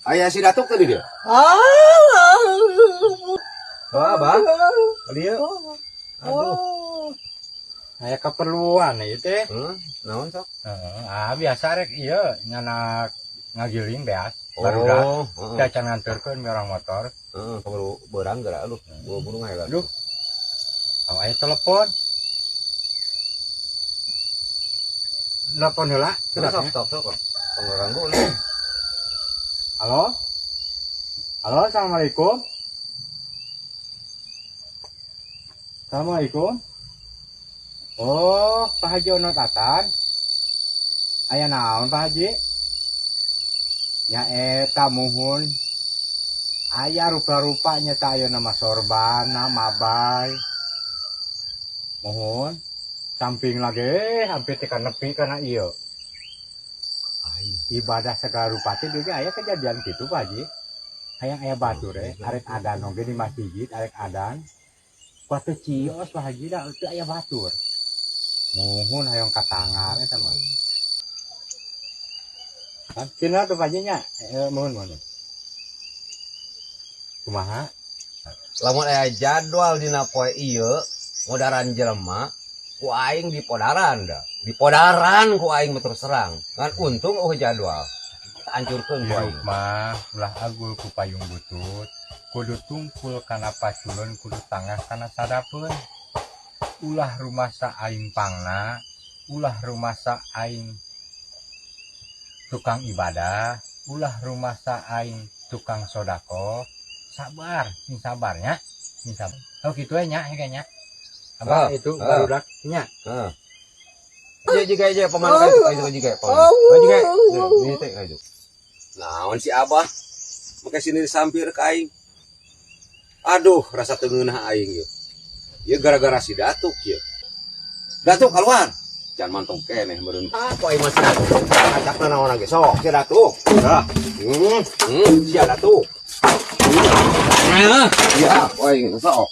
Ayah si Datuk tadi dia. Wah, Bang. Dia. Aduh. Aya keperluan ieu teh. Naon sok? Biasa rek ieu nganak ngagiling beas. Barudak da can nganterkeun orang motor. Keburu beurang geura aduh. Buru-buru ngaheula. Aduh. Aya telepon. Telepon heula. Sok. Pengganggu. Halo? Halo, assalamualaikum. Assalamualaikum. Oh, Pak Haji ono tatan. Aya naon Pak Haji? Ya eta muhun. Aya rupa-rupa nyata aya nama sorban, nama bay. Muhun. Samping lagi hampir tekan nepi kana ieu. Ibadah segala rupa teh juga aya kejadian gitu Pak Haji. Hayang aya batur arek adan oge di masjid arek adan. Kuatu cios Pak Haji da teu aya batur. Muhun hayang katangar eta mah. Cenah tuh Pak Haji nya. Muhun. Kumaha? Lamun aya jadwal dina poe ieu, modaran jelema ku aing di podaran da. Di podaran ku aing terus serang. Ngan untung jadwal. Hancurkeun ku aing. Mah ulah agul ku payung butut. Kudu tungkul kana paculun, kudu tangah kana sadapeun. Ulah rumasa aing pangna, ulah rumasa aing tukang ibadah, ulah rumasa aing tukang sodako. Sabar, sing sabarnya, sing sabar. Oh gitu nya kayaknya. Abah itu barudak nya. Heeh. Jika pemanukan itu jika pemanukan. Jika ini teh itu. Naon si Abah? Make sini disampir ka aing. Aduh, rasa teu ngeunah aing ieu. Ieu gara-gara si Datuk ieu. Datuk keluar. Jangan mantong keneh meureun. Poe mah si Datuk. Acakna naon ge sok si Datuk. Dah. Si Datuk. Ya, poe sok.